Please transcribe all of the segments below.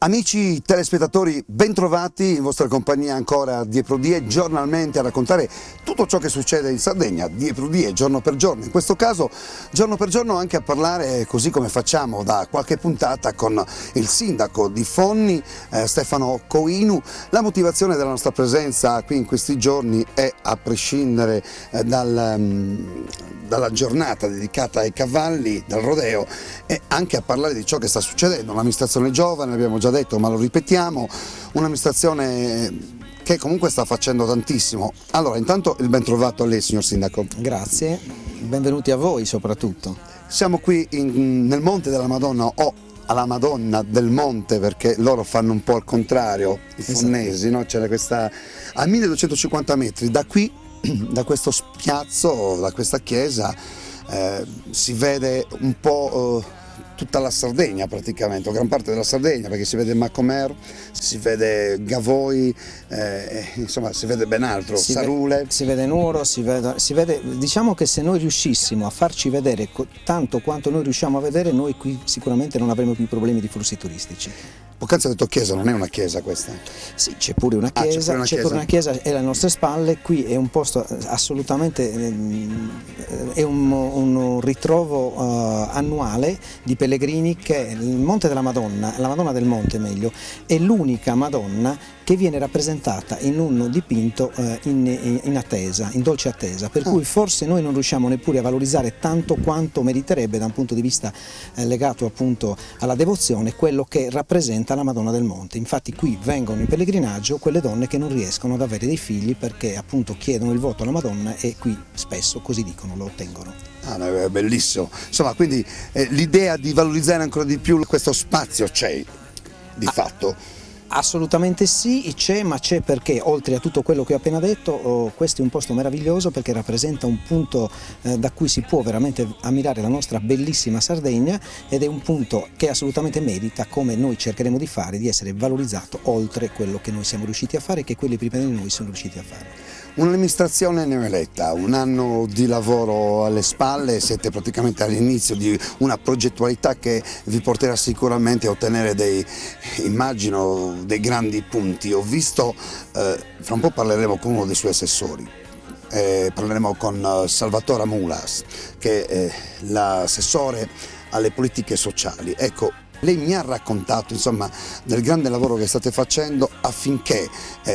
Amici telespettatori, bentrovati in vostra compagnia ancora Die Pro Die, giornalmente a raccontare tutto ciò che succede in Sardegna, Die Pro Die, giorno per giorno. In questo caso, giorno per giorno, anche a parlare, così come facciamo da qualche puntata, con il sindaco di Fonni, Stefano Coinu. La motivazione della nostra presenza qui in questi giorni è, a prescindere dalla giornata dedicata ai cavalli, dal rodeo, e anche a parlare di ciò che sta succedendo. Un'amministrazione giovane, l'abbiamo già detto, ma lo ripetiamo, un'amministrazione che comunque sta facendo tantissimo. Allora, intanto il ben trovato a lei, signor Sindaco. Grazie, benvenuti a voi soprattutto. Siamo qui nel Monte della Madonna, o alla Madonna del Monte, perché loro fanno un po' il contrario, i fonnesi, no? C'è questa, a 1250 metri da qui, da questo spiazzo, da questa chiesa, si vede un po' tutta la Sardegna praticamente, o gran parte della Sardegna, perché si vede Macomer, si vede Gavoi, insomma si vede ben altro, Sarule. Si vede Nuoro, si vede, diciamo che se noi riuscissimo a farci vedere tanto quanto noi riusciamo a vedere, noi qui sicuramente non avremo più problemi di flussi turistici. Poc'anzi ho detto chiesa, non è una chiesa questa? Sì, c'è pure una chiesa, c'è pure una chiesa è alle nostre spalle. Qui è un posto assolutamente, è un ritrovo annuale di pellegrini, che il Monte della Madonna, la Madonna del Monte meglio, è l'unica Madonna che viene rappresentata in un dipinto in attesa, in dolce attesa, per cui forse noi non riusciamo neppure a valorizzare tanto quanto meriterebbe da un punto di vista legato appunto alla devozione quello che rappresenta la Madonna del Monte. Infatti qui vengono in pellegrinaggio quelle donne che non riescono ad avere dei figli perché appunto chiedono il voto alla Madonna, e qui spesso, così dicono, lo ottengono. È bellissimo, insomma, quindi l'idea di valorizzare ancora di più questo spazio c'è di fatto. Assolutamente sì, c'è, ma c'è perché, oltre a tutto quello che ho appena detto, questo è un posto meraviglioso perché rappresenta un punto da cui si può veramente ammirare la nostra bellissima Sardegna, ed è un punto che assolutamente merita, come noi cercheremo di fare, di essere valorizzato oltre quello che noi siamo riusciti a fare e che quelli prima di noi sono riusciti a fare. Un'amministrazione neoeletta, un anno di lavoro alle spalle, siete praticamente all'inizio di una progettualità che vi porterà sicuramente a ottenere immagino, dei grandi punti. Ho visto, fra un po' parleremo con uno dei suoi assessori, parleremo con Salvatore Mulas, che è l'assessore alle politiche sociali. Ecco, lei mi ha raccontato, insomma, del grande lavoro che state facendo affinché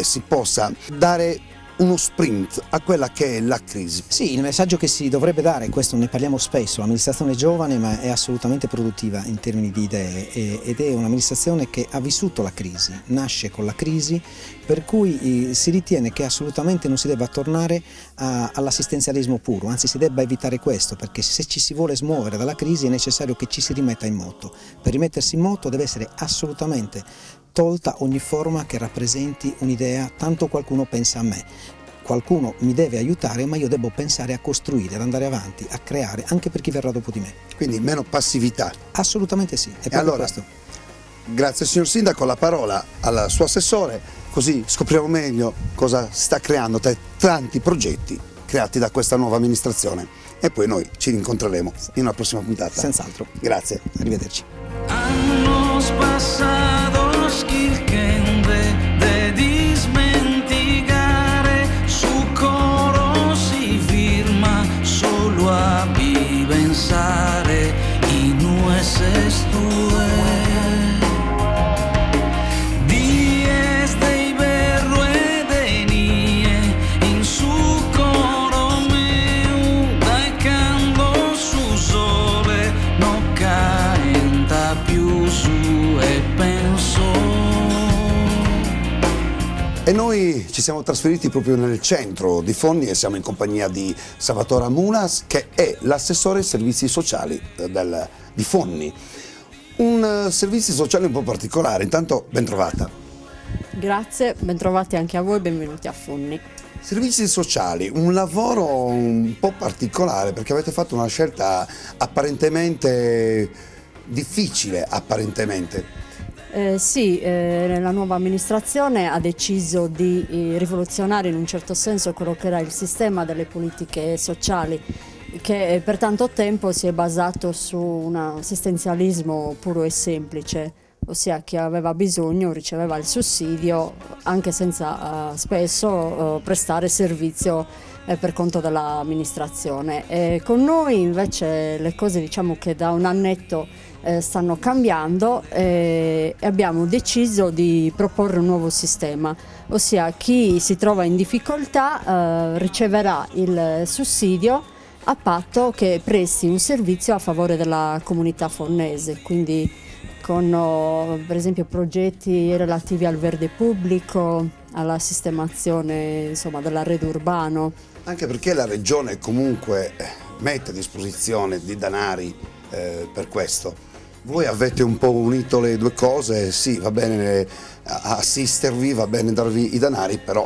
si possa dare uno sprint a quella che è la crisi. Sì, il messaggio che si dovrebbe dare, questo ne parliamo spesso, l'amministrazione è giovane ma è assolutamente produttiva in termini di idee, ed è un'amministrazione che ha vissuto la crisi, nasce con la crisi, per cui si ritiene che assolutamente non si debba tornare all'assistenzialismo puro, anzi si debba evitare questo, perché se ci si vuole smuovere dalla crisi è necessario che ci si rimetta in moto. Per rimettersi in moto deve essere assolutamente tolta ogni forma che rappresenti un'idea, tanto qualcuno pensa a me. Qualcuno mi deve aiutare, ma io devo pensare a costruire, ad andare avanti, a creare, anche per chi verrà dopo di me. Quindi meno passività. Assolutamente sì, è proprio allora, questo. Grazie signor Sindaco, la parola al suo assessore, così scopriamo meglio cosa sta creando tra tanti progetti creati da questa nuova amministrazione. E poi noi ci rincontreremo in una prossima puntata. Senz'altro. Grazie. Arrivederci. Años pasados que de dimenticare, su coro si firma solo a pensare y no es estuve. E noi ci siamo trasferiti proprio nel centro di Fonni e siamo in compagnia di Salvatore Mulas, che è l'assessore ai servizi sociali di Fonni. Un servizi sociali un po' particolare, intanto ben trovata. Grazie, ben trovati anche a voi, benvenuti a Fonni. Servizi sociali, un lavoro un po' particolare perché avete fatto una scelta apparentemente difficile, apparentemente. Sì, la nuova amministrazione ha deciso di rivoluzionare in un certo senso quello che era il sistema delle politiche sociali, che per tanto tempo si è basato su un assistenzialismo puro e semplice, ossia chi aveva bisogno riceveva il sussidio anche senza spesso prestare servizio per conto dell'amministrazione. Con noi invece le cose diciamo che da un annetto stanno cambiando e abbiamo deciso di proporre un nuovo sistema, ossia chi si trova in difficoltà riceverà il sussidio a patto che presti un servizio a favore della comunità fornese, quindi con per esempio progetti relativi al verde pubblico, alla sistemazione insomma, dell'arredo urbano. Anche perché la Regione comunque mette a disposizione di denari per questo. Voi avete un po' unito le due cose, sì, va bene assistervi, va bene darvi i denari, però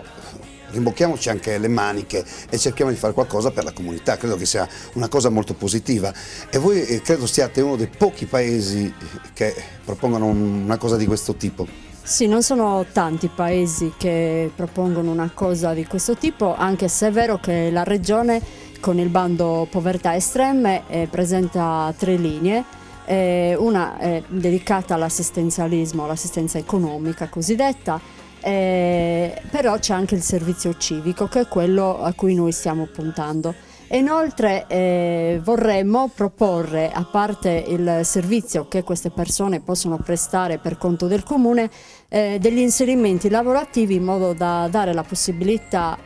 rimbocchiamoci anche le maniche e cerchiamo di fare qualcosa per la comunità, credo che sia una cosa molto positiva e voi credo siate uno dei pochi paesi che propongono una cosa di questo tipo. Sì, non sono tanti paesi che propongono una cosa di questo tipo, anche se è vero che la Regione con il bando povertà estreme presenta 3 linee. Una è dedicata all'assistenzialismo, all'assistenza economica cosiddetta, però c'è anche il servizio civico che è quello a cui noi stiamo puntando. E inoltre vorremmo proporre, a parte il servizio che queste persone possono prestare per conto del comune, degli inserimenti lavorativi in modo da dare la possibilità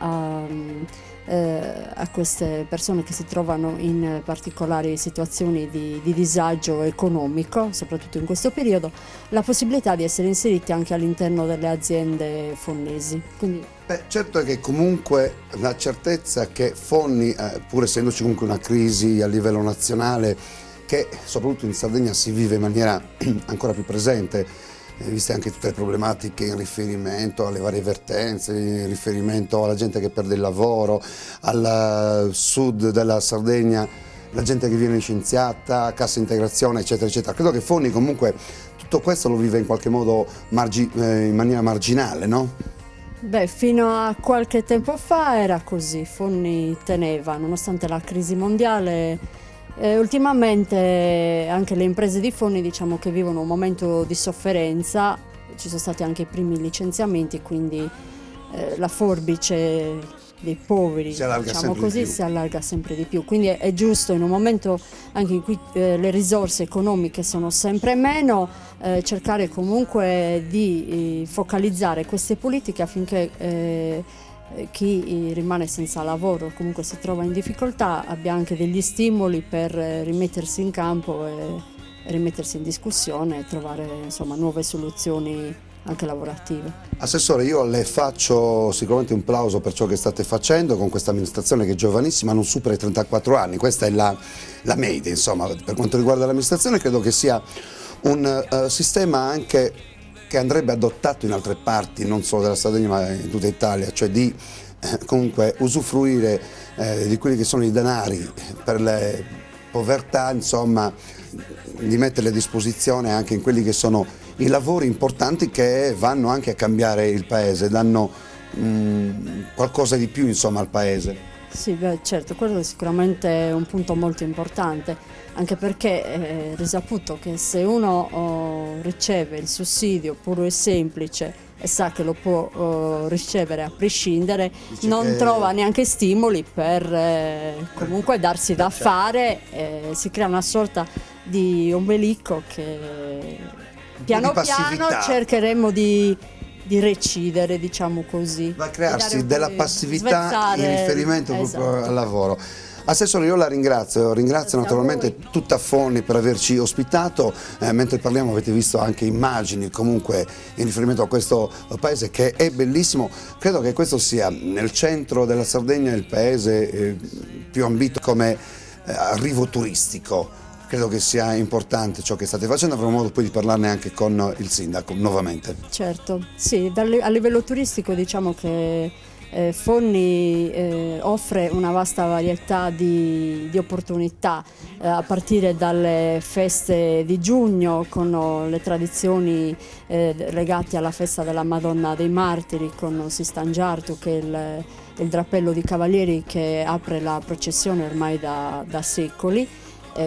a queste persone che si trovano in particolari situazioni di disagio economico, soprattutto in questo periodo, la possibilità di essere inseriti anche all'interno delle aziende fornesi. Quindi... certo è che comunque la certezza che Fonni, pur essendoci comunque una crisi a livello nazionale, che soprattutto in Sardegna si vive in maniera ancora più presente, viste anche tutte le problematiche in riferimento alle varie vertenze, in riferimento alla gente che perde il lavoro, al sud della Sardegna, la gente che viene licenziata, cassa integrazione, eccetera, eccetera. Credo che Fonni comunque tutto questo lo vive in qualche modo in maniera marginale, no? Beh, fino a qualche tempo fa era così, Fonni teneva, nonostante la crisi mondiale. Ultimamente anche le imprese di Fonni diciamo che vivono un momento di sofferenza, ci sono stati anche i primi licenziamenti, quindi la forbice dei poveri diciamo così, si allarga sempre di più, quindi è giusto in un momento anche in cui le risorse economiche sono sempre meno cercare comunque di focalizzare queste politiche affinché chi rimane senza lavoro, comunque si trova in difficoltà, abbia anche degli stimoli per rimettersi in campo e rimettersi in discussione e trovare insomma nuove soluzioni anche lavorative. Assessore, io le faccio sicuramente un plauso per ciò che state facendo con questa amministrazione che è giovanissima, non supera i 34 anni, questa è la media insomma per quanto riguarda l'amministrazione. Credo che sia un sistema anche che andrebbe adottato in altre parti, non solo della Sardegna ma in tutta Italia, cioè di comunque usufruire di quelli che sono i denari per le povertà, insomma di metterli a disposizione anche in quelli che sono i lavori importanti che vanno anche a cambiare il paese, danno qualcosa di più insomma al paese. Sì, beh, certo, quello è sicuramente un punto molto importante, anche perché è risaputo che se uno riceve il sussidio puro e semplice e sa che lo può ricevere a prescindere, non trova neanche stimoli per comunque darsi da fare, si crea una sorta di ombelico che piano piano cercheremo di recidere, diciamo così. Va a crearsi della passività in riferimento proprio al lavoro. Assessore, io la ringrazio naturalmente tutta Fonni per averci ospitato, mentre parliamo avete visto anche immagini comunque in riferimento a questo paese che è bellissimo. Credo che questo sia nel centro della Sardegna il paese più ambito come arrivo turistico. Credo che sia importante ciò che state facendo, avremo modo poi di parlarne anche con il sindaco nuovamente. Certo, sì, a livello turistico diciamo che Fonni offre una vasta varietà di opportunità, a partire dalle feste di giugno con le tradizioni legate alla festa della Madonna dei Martiri con Sistangiartu, che è il drappello di cavalieri che apre la processione ormai da secoli.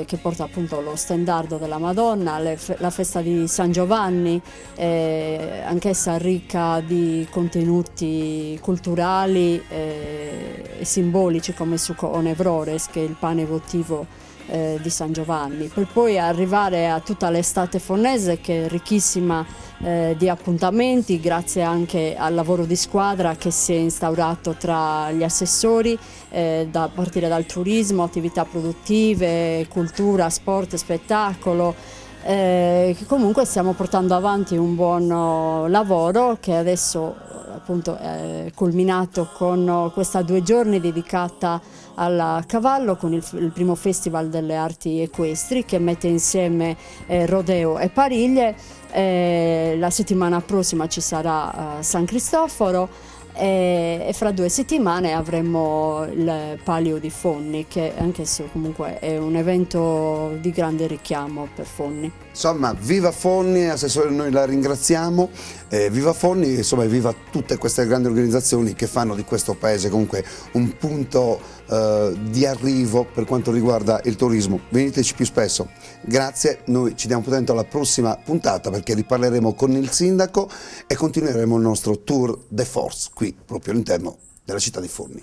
che porta appunto lo stendardo della Madonna, la festa di San Giovanni, anch'essa ricca di contenuti culturali e simbolici come il succo onevrores, che è il pane votivo di San Giovanni, per poi arrivare a tutta l'estate fornese, che è ricchissima di appuntamenti, grazie anche al lavoro di squadra che si è instaurato tra gli assessori, da partire dal turismo, attività produttive, cultura, sport, spettacolo. Comunque stiamo portando avanti un buon lavoro che adesso appunto è culminato con questa 2 giorni dedicata al cavallo, con il primo festival delle arti equestri che mette insieme rodeo e pariglie. La settimana prossima ci sarà San Cristoforo e fra 2 settimane avremo il Palio di Fonni, che anch'esso comunque è un evento di grande richiamo per Fonni. Insomma, viva Fonni, assessore, noi la ringraziamo, viva Fonni, insomma, viva tutte queste grandi organizzazioni che fanno di questo paese comunque un punto di arrivo per quanto riguarda il turismo. Veniteci più spesso. Grazie, noi ci diamo appuntamento alla prossima puntata, perché riparleremo con il sindaco e continueremo il nostro tour de force qui proprio all'interno della città di Fonni.